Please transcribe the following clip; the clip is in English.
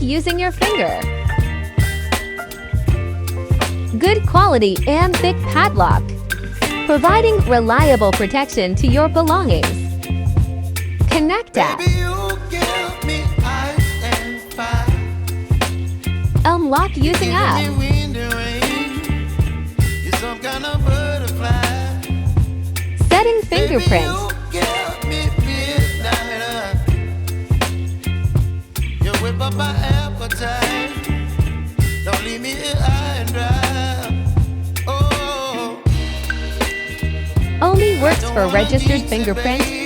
using your finger. Good quality and thick padlock, providing reliable protection to your belongings. Connect app. Unlock using app. Setting fingerprint. Don't leave me here high and dry. Oh, Only works for registered fingerprint